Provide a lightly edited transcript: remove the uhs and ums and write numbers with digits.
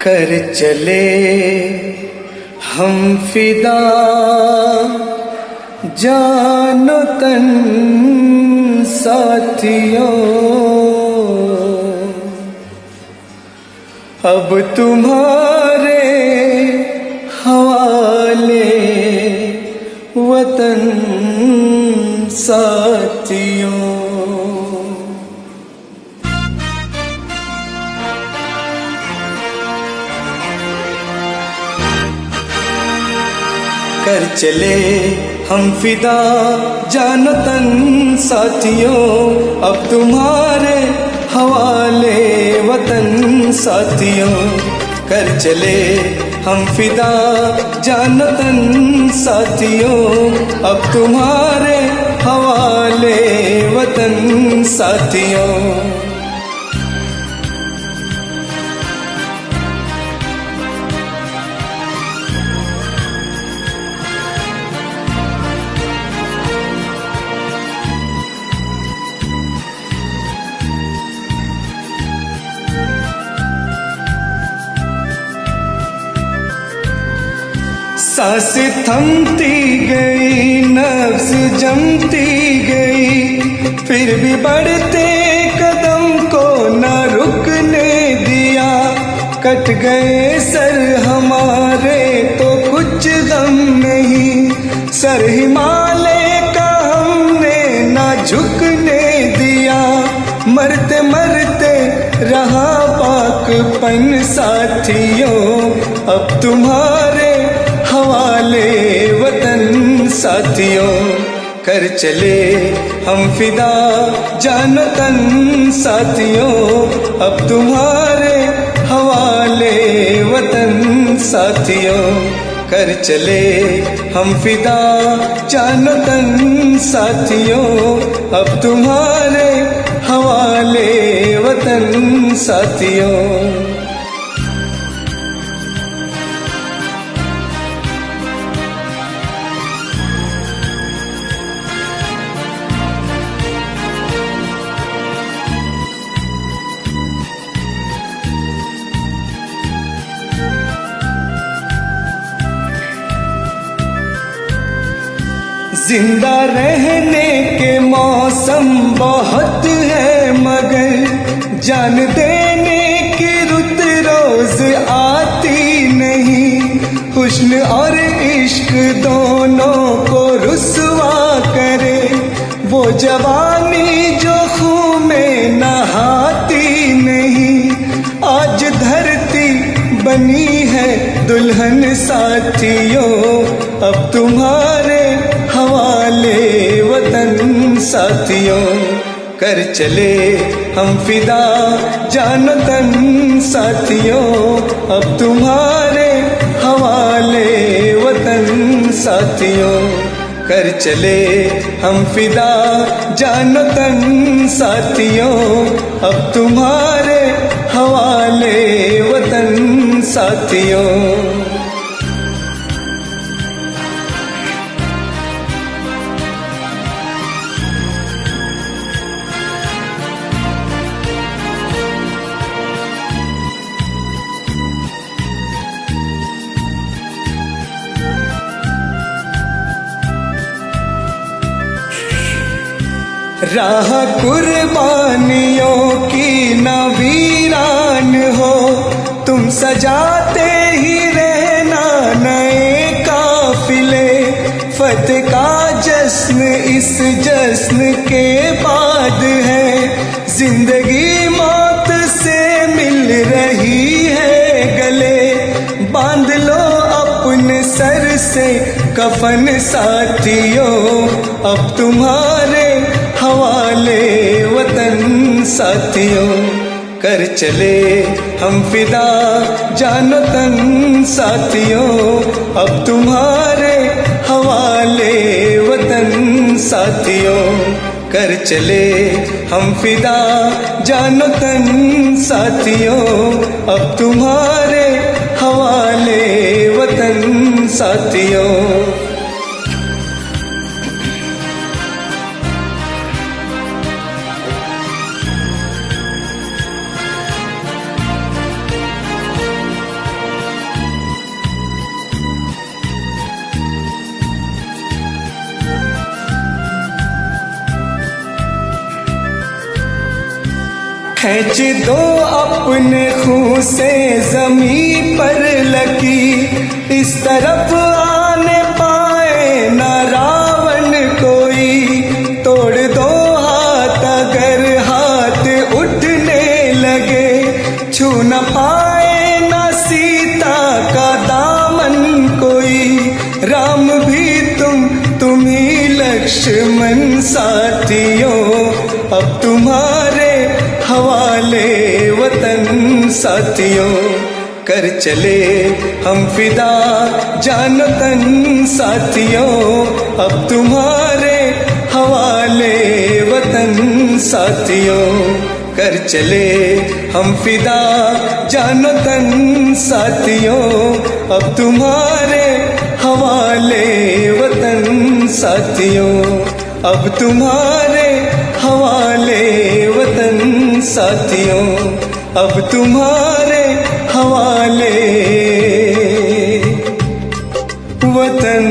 कर चले हम फिदा जानो तन साथियों, अब तुम्हारे हवाले वतन साथियों। कर चले हम फिदा जानो तन साथियों, अब तुम्हारे हवाले वतन साथियों। कर चले हम फिदा जानो तन साथियों, अब तुम्हारे हवाले वतन साथियों। सांस थमती गई, नफ्स जमती गई, फिर भी बढ़ते कदम को न रुकने दिया। कट गए सर हमारे तो कुछ गम नहीं, सर हिमालय का हमने न झुकने दिया। मरते मरते रहा पाकपन साथियों, अब तुम्हारे हवाले वतन साथियों। कर चले हम फिदा जानो तन साथियों, अब तुम्हारे हवाले वतन साथियों। कर चले हम फिदा जानो तन साथियों, अब तुम्हारे हवाले वतन साथियों। जिंदा रहने के मौसम बहुत है, मगर जान देने की रुत रोज आती नहीं। हुस्न और इश्क दोनों को रुसवा करे, वो जवानी जो खून में नहाती नहीं। आज धरती बनी है दुल्हन साथियों, अब तुम्हारे हवाले वतन साथियों। कर चले हम फिदा जानो तन साथियों, अब तुम्हारे हवाले वतन साथियों। कर चले हम फिदा जानो तन साथियों, अब तुम्हारे हवाले वतन साथियों। राह कुर्बानियों की न वीरान हो, तुम सजाते ही रहना नए काफिले। फतेह का जश्न इस जश्न के बाद है, जिंदगी मौत से मिल रही है गले। बांध लो अपने सर से कफन साथियों, अब तुम्हारे हवाले वतन साथियों। कर चले हम फिदा जानो तन साथियों, अब तुम्हारे हवाले वतन साथियों। कर चले हम फिदा जानो तन साथियों, अब तुम्हारे हवाले वतन साथियों। खींच दो अपने खून से जमीन पर लकीर, इस तरफ आने पाए ना रावण कोई। तोड़ दो हाथ अगर हाथ उठने लगे, छू न पाए ना सीता का दामन कोई। राम भी तुम ही लक्ष्मण साथियों, अब तुम्हारे हवाले वतन साथियों। कर चले हम फिदा जानो तन साथियों, अब तुम्हारे हवाले वतन साथियों। कर चले हम फिदा जानो तन साथियों, अब तुम्हारे हवाले वतन साथियों। अब तुम्हारे हवाले वतन साथियों, अब तुम्हारे हवाले वतन